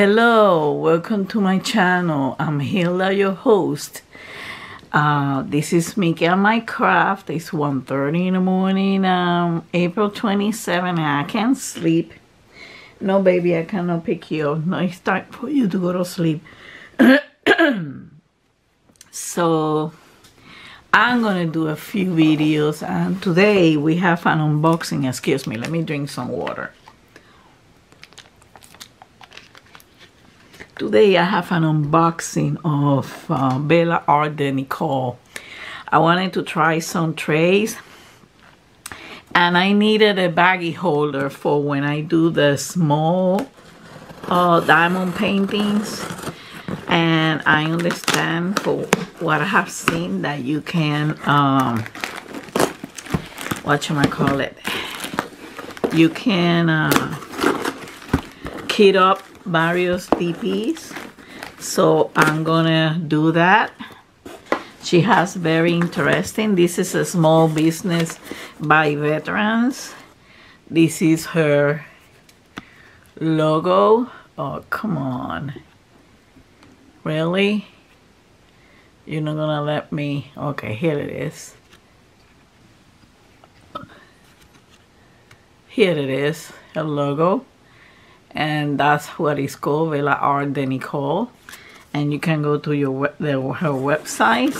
Hello, welcome to my channel. I'm Hilda, your host. This is Mickey and my craft. It's 1:30 in the morning, April 27, and I can't sleep. No, baby, I cannot pick you up. No, it's time for you to go to sleep. So, I'm gonna do a few videos, and today we have an unboxing. Excuse me, let me drink some water. Today I have an unboxing of Bella Art de Nicole. I wanted to try some trays, and I needed a baggy holder for when I do the small diamond paintings. And I understand for what I have seen that you can you can kit up various DPs, so I'm gonna do that. She has very interesting. This is a small business by veterans. This is her logo. Oh, come on, really? You're not gonna let me? Okay, here it is. Here it is, her logo. And that's what it's called, Bella Art de Nicole. And you can go to her website.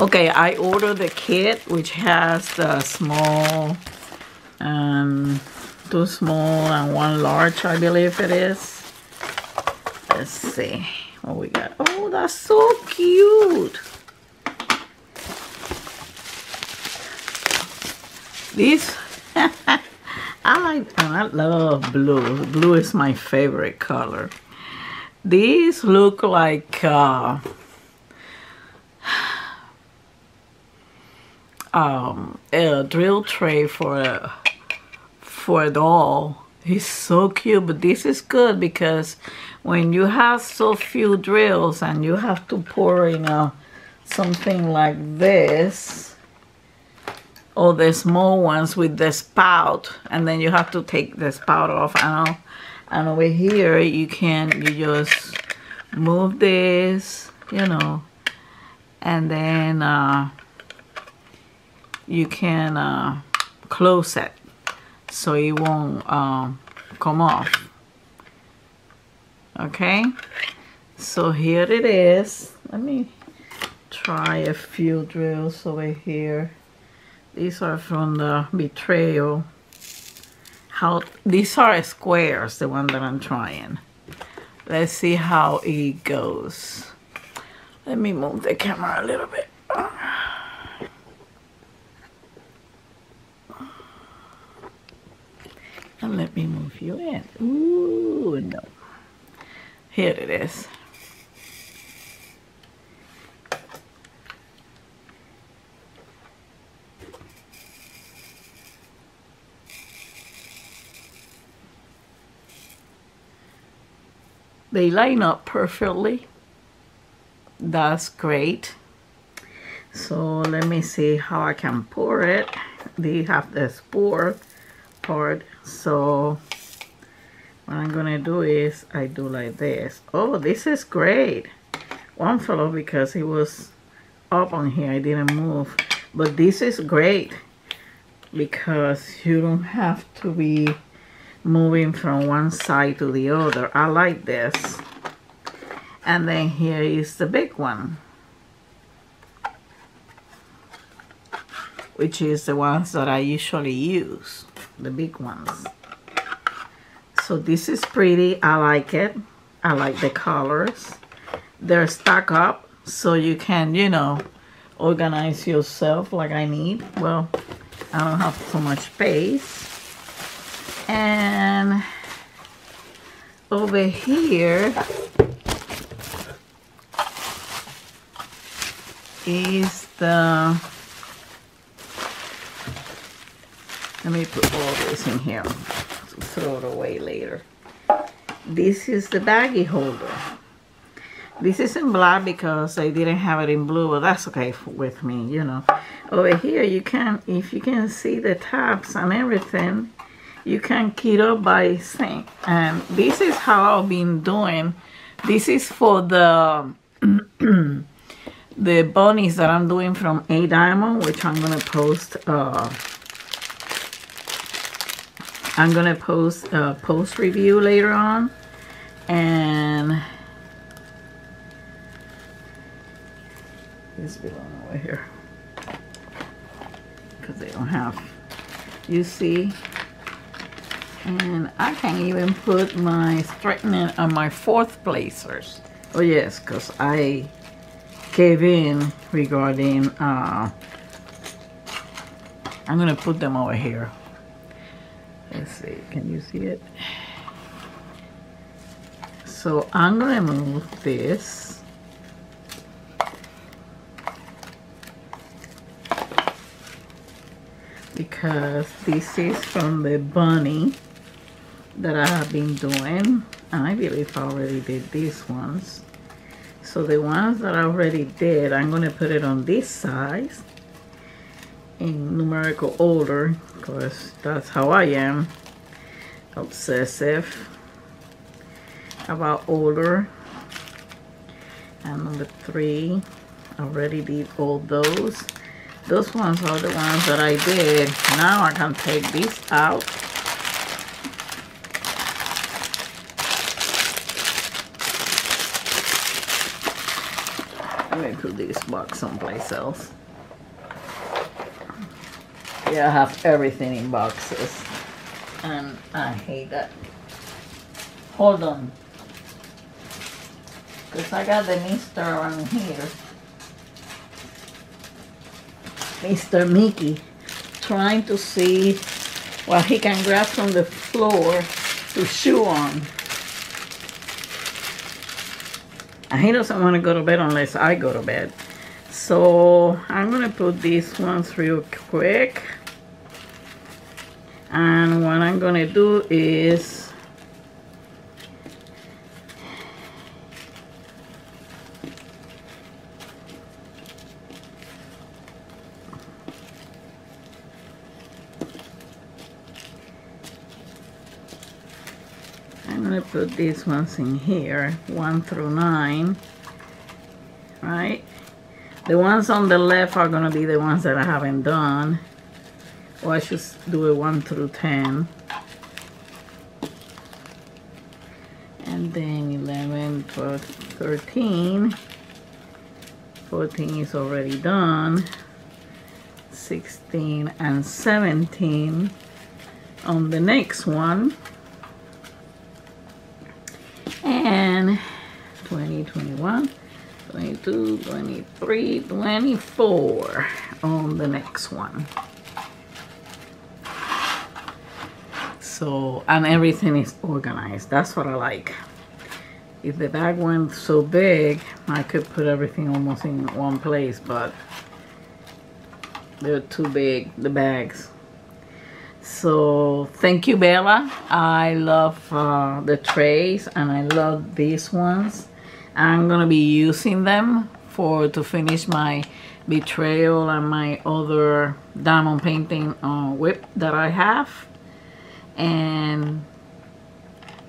Okay, I ordered the kit, which has the small, 2 small and 1 large, I believe it is. Let's see what we got. Oh, that's so cute. These I love blue. Blue is my favorite color. These look like a drill tray for a doll. It's so cute, but this is good because when you have so few drills and you have to pour in something like this, or the small ones with the spout, and then you have to take the spout off. And over here you just move this, you know, and then you can close it so it won't come off. Okay, so here it is. Let me try a few drills over here. These are from the Betrayal. These are squares, the one that I'm trying. Let's see how it goes. Let me move the camera a little bit. And let me move you in. Ooh, no. Here it is. They line up perfectly. That's great. So let me see how I can pour it. They have this pour part. So what I'm gonna do is I do like this. Oh, this is great. One fell off because it was up on here. I didn't move. But this is great because you don't have to be moving from one side to the other. I like this. And then here is the big one, which is the ones that I usually use, the big ones. So this is pretty. I like it. I like the colors. They're stacked up so you can, you know, organize yourself like I need. Well, I don't have so much space. And over here is the, let me put all this in here, throw it away later. This is the baggy holder. This is in black because I didn't have it in blue, but that's okay with me, you know. Over here you can, if you can see the tabs and everything, you can keep up by saying, and this is how I've been doing. This is for the the bunnies that I'm doing from A Diamond, which I'm gonna post. I'm gonna post a post review later on, and this belong over here because they don't have. You see, and I can even put my straightening on my 4th placers. Oh yes, because I gave in regarding. I'm gonna put them over here. Let's see, can you see it? So I'm gonna move this. Because this is from the bunny that I have been doing. And I believe I already did these ones. So the ones that I already did, I'm gonna put it on this size in numerical order, because that's how I am, obsessive about order. And number 3, I already did all those. Those ones are the ones that I did. Now I can take this out. Let me put this box someplace else. Yeah, I have everything in boxes, and I hate that. Hold on, because I got the Mister around here, Mr. Mickey, trying to see what he can grab from the floor to chew on. And he doesn't want to go to bed unless I go to bed. So I'm gonna put these ones real quick, and what I'm gonna do is I'm gonna put these ones in here, 1 through 9, right? The ones on the left are gonna be the ones that I haven't done. Or I should do it 1 through 10. And then 11, 12, 13. 14 is already done. 16 and 17 on the next one. And 20, 21. 22, 23, 24 on the next one. So, and everything is organized. That's what I like. If the bag went so big, I could put everything almost in one place, but they're too big, the bags. So, thank you, Bella. I love the trays, and I love these ones. I'm gonna be using them to finish my betrayal and my other diamond painting whip that I have. And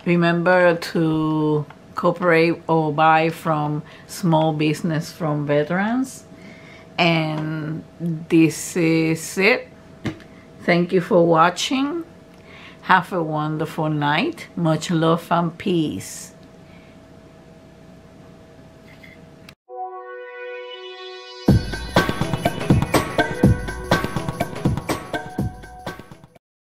remember to cooperate or buy from small business from veterans. And this is it. Thank you for watching. Have a wonderful night. Much love and peace.